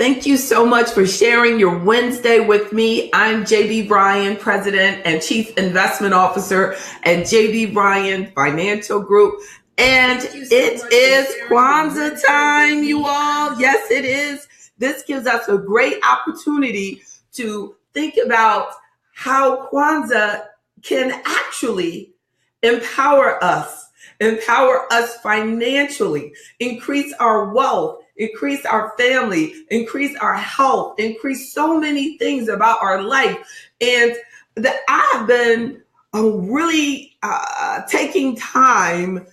Thank you so much for sharing your Wednesday with me. I'm JB Bryan, President and Chief Investment Officer at JB Bryan Financial Group. And it is Kwanzaa time, you all. Yes, it is. This gives us a great opportunity to think about how Kwanzaa can actually empower us financially, increase our wealth, increase our family, increase our health, increase so many things about our life. And that I have been really taking time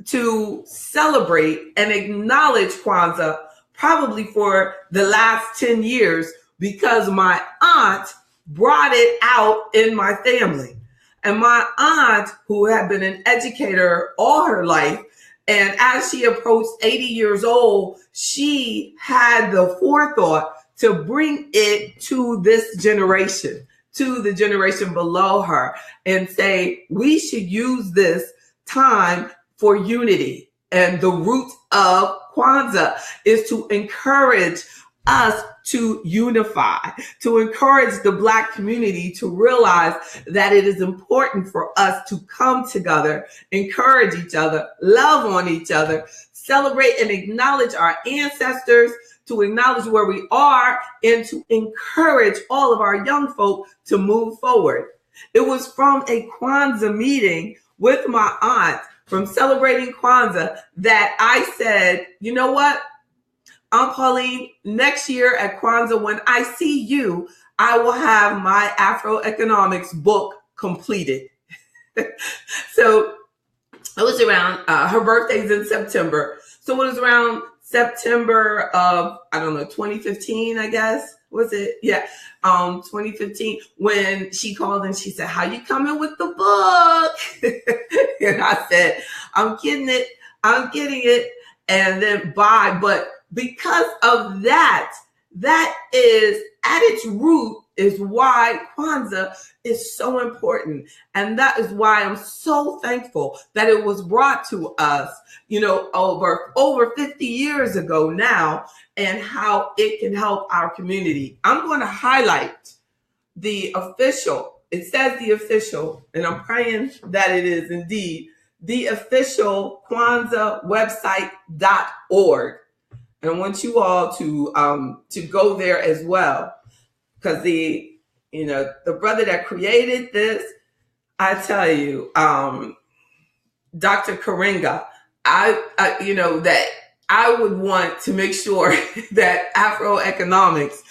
to celebrate and acknowledge Kwanzaa probably for the last 10 years because my aunt brought it out in my family. And my aunt, who had been an educator all her life, and as she approached 80 years old, she had the forethought to bring it to this generation, to the generation below her, and say, we should use this time for unity. And the root of Kwanzaa is to encourage us to unify, to encourage the Black community to realize that it is important for us to come together, encourage each other, love on each other, celebrate and acknowledge our ancestors, to acknowledge where we are, and to encourage all of our young folk to move forward. It was from a Kwanzaa meeting with my aunt, from celebrating Kwanzaa, that I said, you know what? Aunt Pauline, next year at Kwanzaa, when I see you, I will have my AfroEconomics book completed. So it was around, her birthday's in September. So it was around September of, 2015, I guess. Was it? Yeah, 2015, when she called and she said, how you coming with the book? And I said, I'm getting it. And then bye. But because of that is at its root is why Kwanzaa is so important. And that is why I'm so thankful that it was brought to us, over 50 years ago now, and how it can help our community. I'm going to highlight the official, it says the official, and I'm praying that it is indeed the official Kwanzaa website.org. And I want you all to go there as well, because the brother that created this, I tell you, Dr. Karenga, that I would want to make sure that AfroEconomics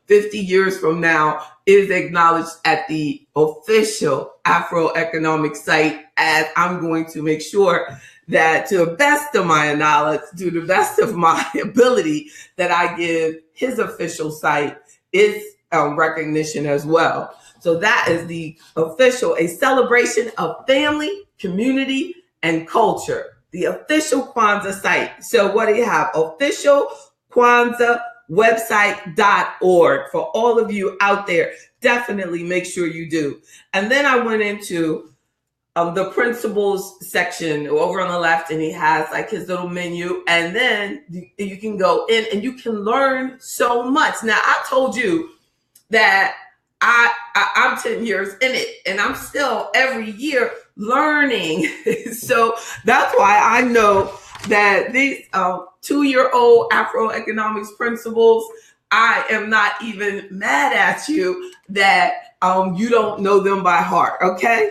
50 years from now is acknowledged at the official AfroEconomics site, as I'm going to make sure that, to the best of my knowledge, to the best of my ability, that I give his official site its recognition as well. So that is the official, a celebration of family, community, and culture. The official Kwanzaa site. So what do you have? Official Kwanzaa website.org. For all of you out there, definitely make sure you do. And then I went into the principles section over on the left, and he has like his little menu, and then you can go in and you can learn so much. Now, I told you that I'm 10 years in it, and I'm still every year learning. So that's why I know that these 2-year-old AfroEconomics principles, I am not even mad at you that you don't know them by heart, okay?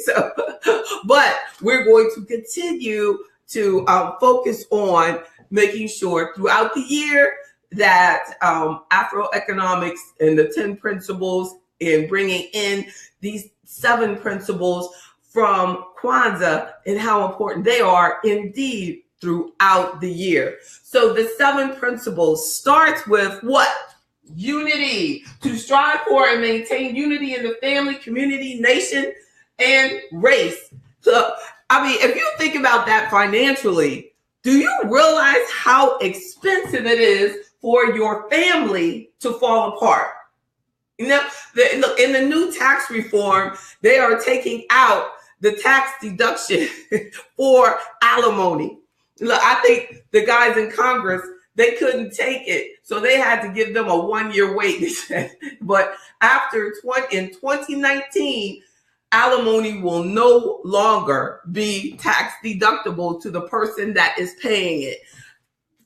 So, but we're going to continue to focus on making sure throughout the year that AfroEconomics and the 10 principles, and bringing in these 7 principles from Kwanzaa and how important they are indeed throughout the year. So the 7 principles starts with what? Unity. To strive for and maintain unity in the family, community, nation, and race. So, if you think about that financially, do you realize how expensive it is for your family to fall apart? In the new tax reform, they are taking out the tax deduction for alimony. Look, I think the guys in Congress, they couldn't take it. So they had to give them a 1-year wait. But in 2019, alimony will no longer be tax deductible to the person that is paying it.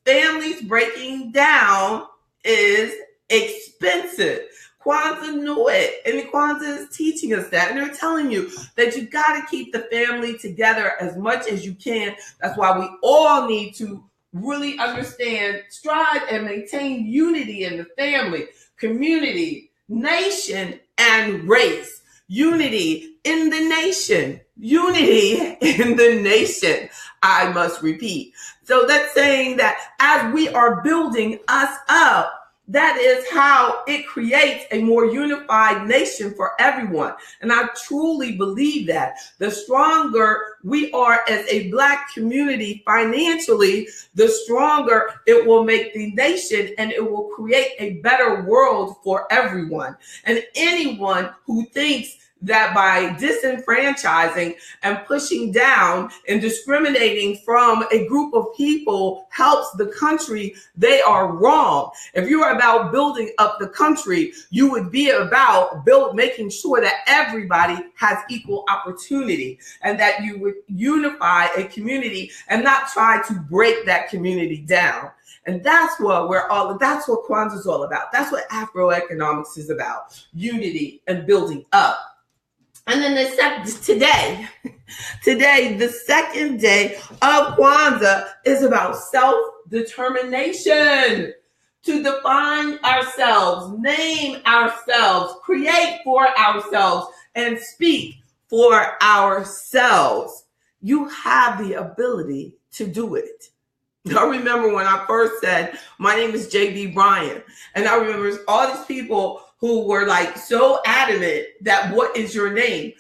Families breaking down is expensive. Kwanzaa knew it, and Kwanzaa is teaching us that. And they're telling you that you got to keep the family together as much as you can. That's why we all need to really understand, strive, and maintain unity in the family, community, nation, and race. Unity in the nation. Unity in the nation, I must repeat. So that's saying that as we are building us up, that is how it creates a more unified nation for everyone. And I truly believe that the stronger we are as a Black community financially, the stronger it will make the nation, and it will create a better world for everyone. And anyone who thinks that by disenfranchising and pushing down and discriminating from a group of people helps the country, they are wrong. If you are about building up the country, you would be about making sure that everybody has equal opportunity, and that you would unify a community and not try to break that community down. And that's what that's what Kwanzaa is all about. That's what AfroEconomics is about, unity and building up. And then today, the second day of Kwanzaa is about self-determination, to define ourselves, name ourselves, create for ourselves, and speak for ourselves. You have the ability to do it. I remember when I first said, my name is Bryan. And I remember all these people who were like so adamant that what is your name?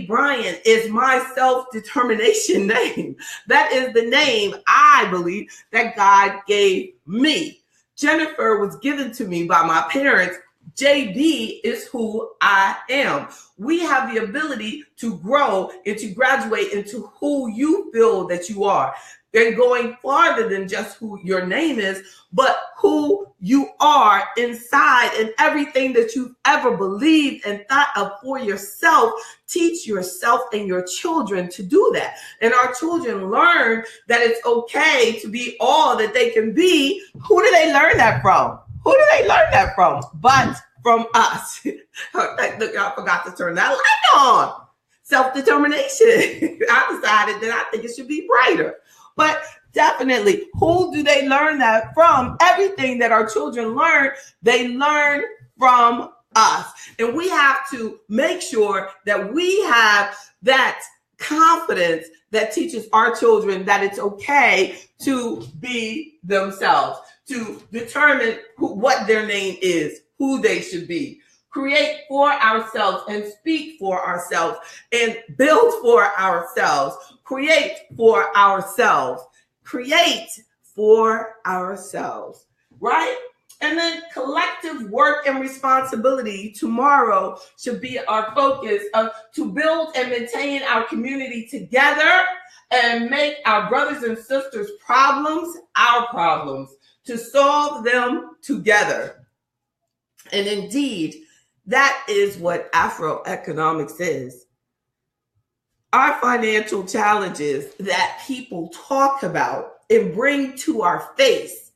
Bryan is my self-determination name. That is the name I believe that God gave me. Jennifer was given to me by my parents. JB is who I am. We have the ability to grow and to graduate into who you feel that you are. And going farther than just who your name is, but who you are inside, and everything that you've ever believed and thought of for yourself. Teach yourself and your children to do that. And our children learn that it's okay to be all that they can be. Who do they learn that from? Who do they learn that from? But from us. Look, I forgot to turn that light on. Self-determination. I decided that I think it should be brighter. But definitely, who do they learn that from? Everything that our children learn, they learn from us. And we have to make sure that we have that confidence that teaches our children that it's okay to be themselves, to determine what their name is, who they should be. Create for ourselves and speak for ourselves and build for ourselves. Create for ourselves. Create for ourselves, right? And then collective work and responsibility tomorrow should be our focus to build and maintain our community together and make our brothers and sisters' problems our problems, to solve them together. And indeed, that is what AfroEconomics is. Our financial challenges that people talk about and bring to our face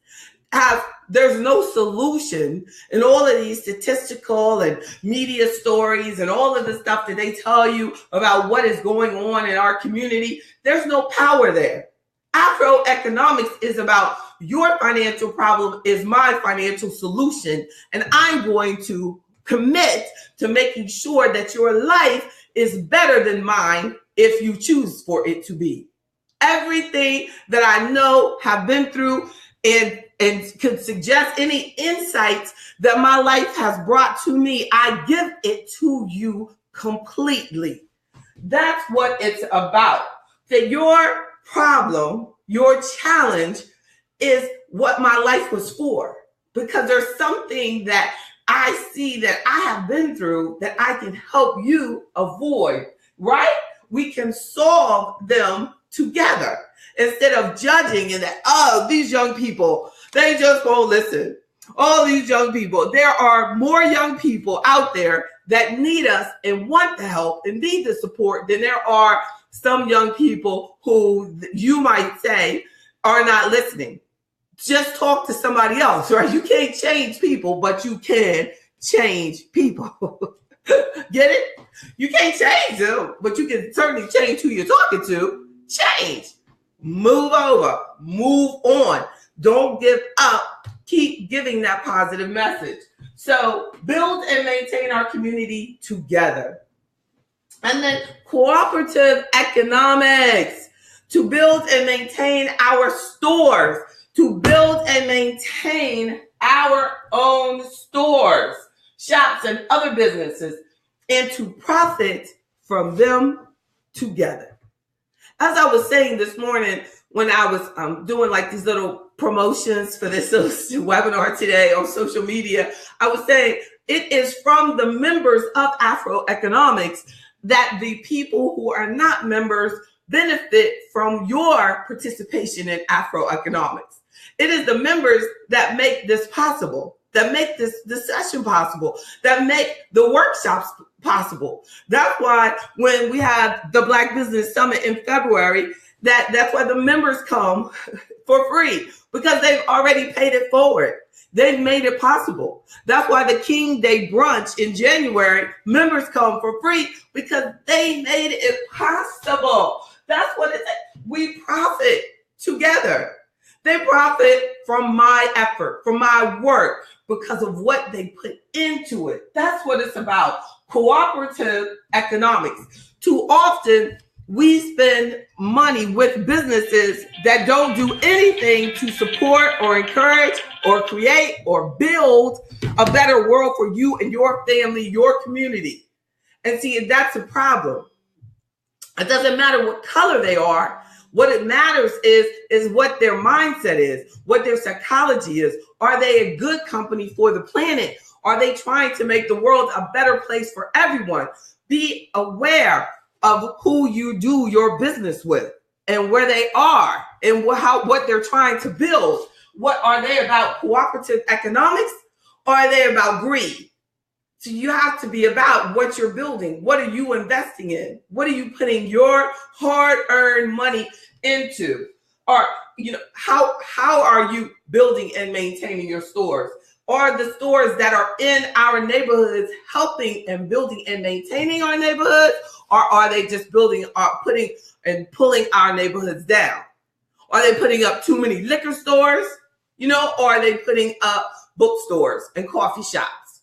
there's no solution in all of these statistical and media stories and all of the stuff that they tell you about what is going on in our community. There's no power there. AfroEconomics is about your financial problem is my financial solution, and I'm going to commit to making sure that your life is better than mine if you choose for it to be. Everything that I know, have been through, and could suggest any insights that my life has brought to me, I give it to you completely. That's what it's about. That your problem, your challenge is what my life was for. Because there's something that I see that I have been through that I can help you avoid, right? We can solve them together instead of judging and that, oh, these young people, They just won't listen. All these young people, there are more young people out there that need us and want the help and need the support than there are some young people who you might say are not listening. Just talk to somebody else, right? You can't change people, but you can change people. Get it? You can't change them, but you can certainly change who you're talking to. Change. Move over. Move on. Don't give up. Keep giving that positive message. So build and maintain our community together. And then cooperative economics, to build and maintain our stores, to build and maintain our own stores, shops, and other businesses, and to profit from them together. As I was saying this morning when I was doing like these little promotions for this webinar today on social media, I was saying it is from the members of AfroEconomics that the people who are not members benefit from your participation in AfroEconomics. It is the members that make this possible, that make this session possible, that make the workshops possible. That's why when we have the Black Business Summit in February, that's why the members come for free, because they've already paid it forward. They've made it possible. That's why the King Day brunch in January, members come for free because they made it possible. That's what it is. We profit together. They profit from my effort, from my work, because of what they put into it. That's what it's about. Cooperative economics. Too often, we spend money with businesses that don't do anything to support or encourage or create or build a better world for you and your family, your community. And see, that's a problem. It doesn't matter what color they are. What it matters is what their mindset is, what their psychology is. Are they a good company for the planet? Are they trying to make the world a better place for everyone? Be aware of who you do your business with and where they are and what they're trying to build. What are they about? Cooperative economics? Or are they about greed? So you have to be about what you're building. What are you investing in? What are you putting your hard-earned money into? Or, how are you building and maintaining your stores? Are the stores that are in our neighborhoods helping and building and maintaining our neighborhoods? Or are they just putting and pulling our neighborhoods down? Are they putting up too many liquor stores? Or are they putting up bookstores and coffee shops?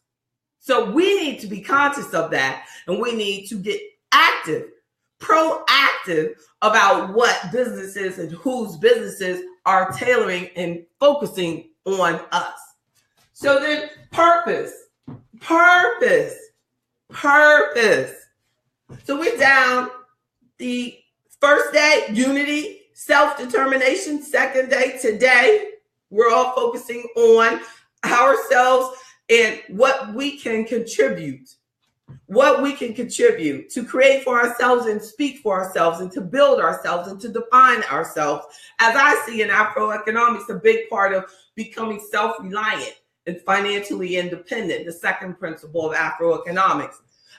So we need to be conscious of that, and we need to get active, proactive about what businesses and whose businesses are tailoring and focusing on us. So then purpose. So we're down the first day, unity, self-determination. Second day, today, we're all focusing on ourselves and what we can contribute to create for ourselves and speak for ourselves and to build ourselves and to define ourselves. As I see in AfroEconomics, a big part of becoming self-reliant and financially independent, the second principle of AfroEconomics.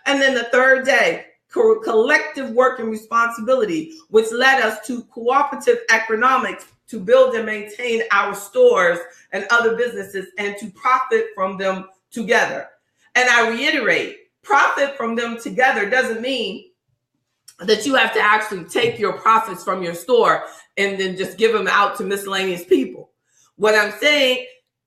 And then the third day, collective work and responsibility, which led us to cooperative economics, to build and maintain our stores and other businesses and to profit from them together. And I reiterate, profit from them together doesn't mean that you have to actually take your profits from your store and then just give them out to miscellaneous people. What I'm saying,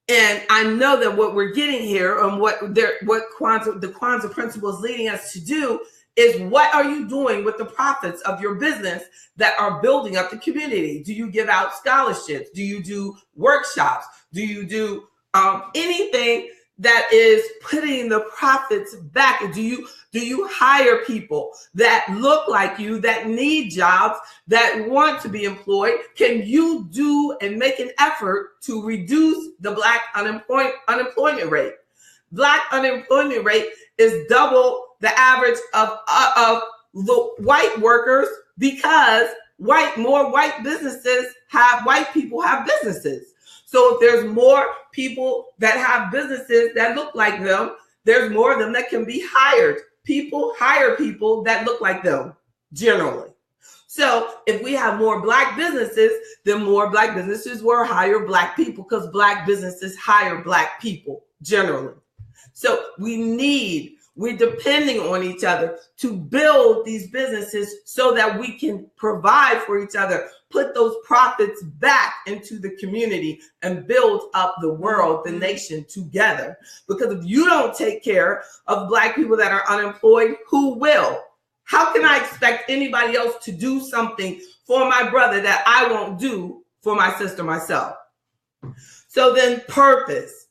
and I know that what we're getting here and what the Kwanzaa principle is leading us to do is, what are you doing with the profits of your business that are building up the community? Do you give out scholarships? Do you do workshops? Do you do anything that is putting the profits back? Do you hire people that look like you, that need jobs, that want to be employed? Can you do and make an effort to reduce the Black unemployment rate? Black unemployment rate is double the average of the white workers, because white people have businesses. So if there's more people that have businesses that look like them, there's more of them that can be hired. People hire people that look like them, generally. So if we have more Black businesses, then more Black businesses will hire Black people, because Black businesses hire Black people generally. So we're depending on each other to build these businesses so that we can provide for each other, put those profits back into the community, and build up the world, the nation together. Because if you don't take care of Black people that are unemployed, who will? How can I expect anybody else to do something for my brother that I won't do for my sister myself? So then purpose,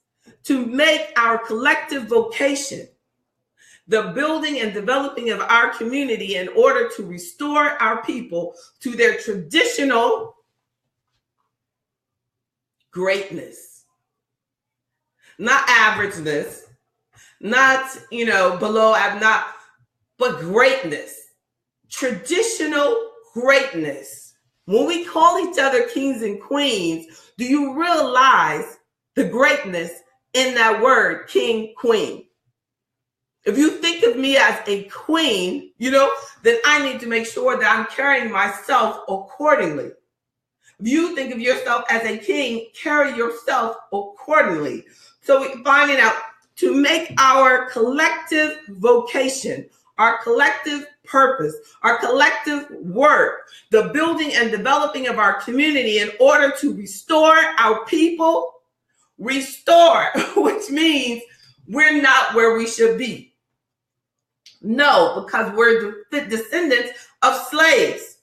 to make our collective vocation the building and developing of our community in order to restore our people to their traditional greatness. Not averageness, not, below, but greatness. Traditional greatness. When we call each other kings and queens, do you realize the greatness in that word, king, queen? If you think of me as a queen, then I need to make sure that I'm carrying myself accordingly. If you think of yourself as a king, carry yourself accordingly. So we're finding out to make our collective vocation, our collective purpose, our collective work, the building and developing of our community in order to restore our people. Restore, which means we're not where we should be. No, because we're the descendants of slaves.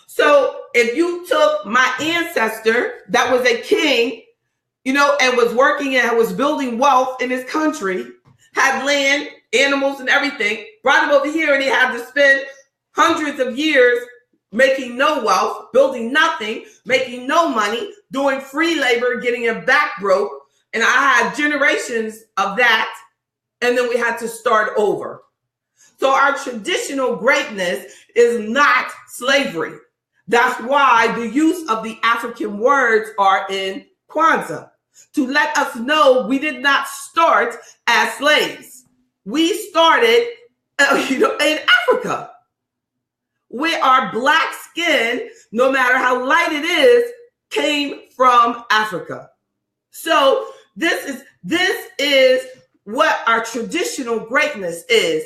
So if you took my ancestor that was a king, and was working and was building wealth in his country, had land, animals, and everything, brought him over here, and he had to spend hundreds of years making no wealth, building nothing, making no money, doing free labor, getting your back broke. And I had generations of that. And then we had to start over. So our traditional greatness is not slavery. That's why the use of the African words are in Kwanzaa, to let us know we did not start as slaves. We started, in Africa. Our Black skin, no matter how light it is, came from Africa. So this is what our traditional greatness is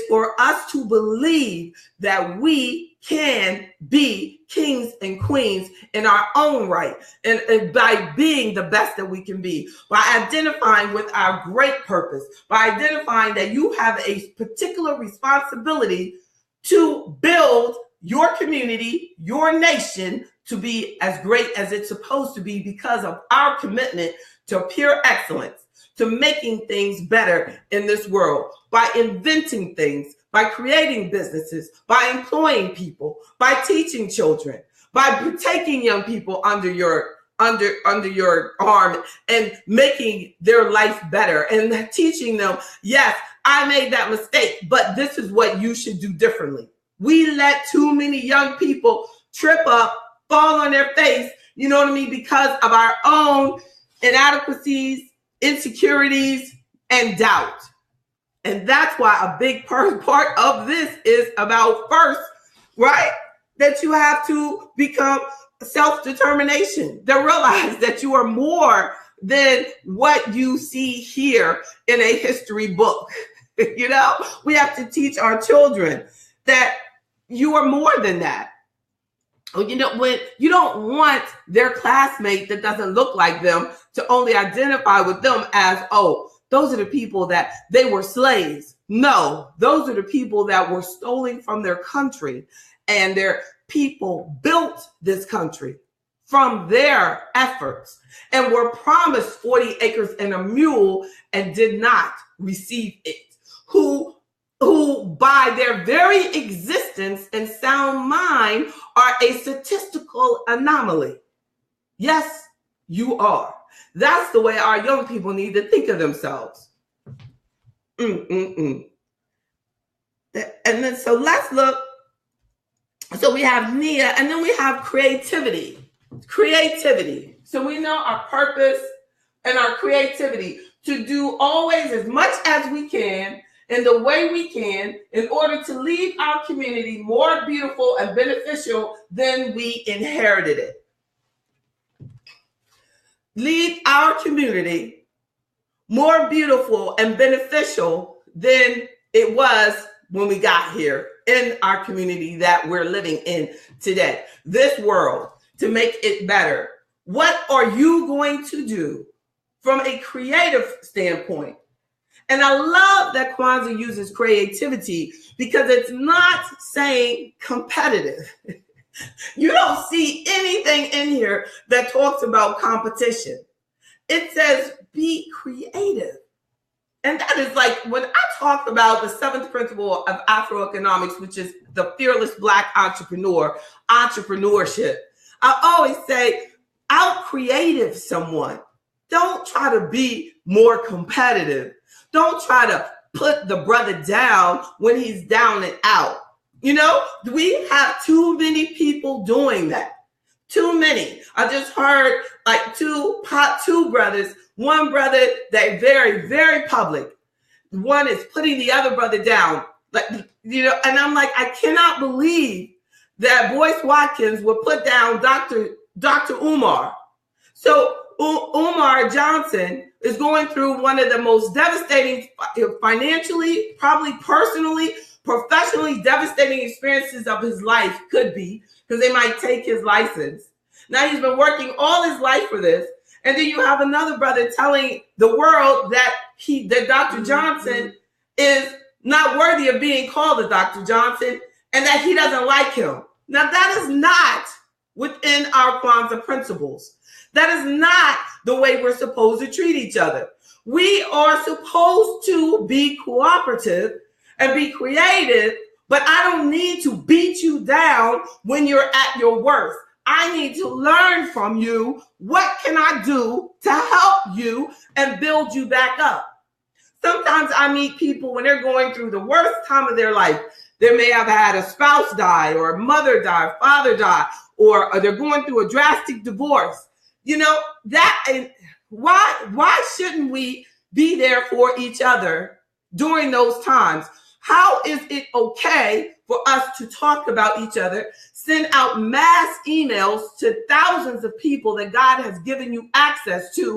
for us to believe that we can be kings and queens in our own right, and by being the best that we can be, by identifying with our great purpose, by identifying that you have a particular responsibility to build your community, your nation, to be as great as it's supposed to be because of our commitment to pure excellence, to making things better in this world, by inventing things, by creating businesses, by employing people, by teaching children, by taking young people under your arm and making their life better and teaching them, yes, I made that mistake, but this is what you should do differently. We let too many young people trip up, fall on their face, because of our own inadequacies, insecurities, and doubt. And that's why a big part of this is about first, right? That you have to become self-determination, to realize that you are more than what you see here in a history book. We have to teach our children that you are more than that. When you don't want their classmate that doesn't look like them to only identify with them as, oh, those are the people that they were slaves. No, those are the people that were stolen from their country, and their people built this country from their efforts and were promised 40 acres and a mule and did not receive it. Who by their very existence and sound mind are a statistical anomaly. Yes, you are. That's the way our young people need to think of themselves. And then so let's look. So we have Nia, and then we have creativity. Creativity. So we know our purpose and our creativity to do always as much as we can in the way we can in order to leave our community more beautiful and beneficial than we inherited it. Leave our community more beautiful and beneficial than it was when we got here in our community that we're living in today. This world, to make it better. What are you going to do from a creative standpoint? And I love that Kwanzaa uses creativity because it's not saying competitive. You don't see anything in here that talks about competition. It says be creative. And that is like when I talk about the seventh principle of AfroEconomics, which is the fearless Black entrepreneurship. I always say, out creative someone. Don't try to be more competitive. Don't try to put the brother down when he's down and out. You know, we have too many people doing that. Too many. I just heard like two brothers, one brother that very, very public. One is putting the other brother down. Like, you know, and I'm like, I cannot believe that Boyce Watkins would put down Dr. Umar. So Umar Johnson is going through one of the most devastating, financially, probably personally, professionally devastating experiences of his life, could be, because they might take his license. Now he's been working all his life for this. And then you have another brother telling the world that Dr. Johnson is not worthy of being called a Dr. Johnson and that he doesn't like him. Now that is not within our Kwanzaa principles. That is not the way we're supposed to treat each other. We are supposed to be cooperative and be creative, but I don't need to beat you down when you're at your worst. I need to learn from you. What can I do to help you and build you back up? Sometimes I meet people when they're going through the worst time of their life. They may have had a spouse die or a mother die, or father die, or they're going through a drastic divorce. You know, why shouldn't we be there for each other during those times? How is it okay for us to talk about each other, send out mass emails to thousands of people that God has given you access to,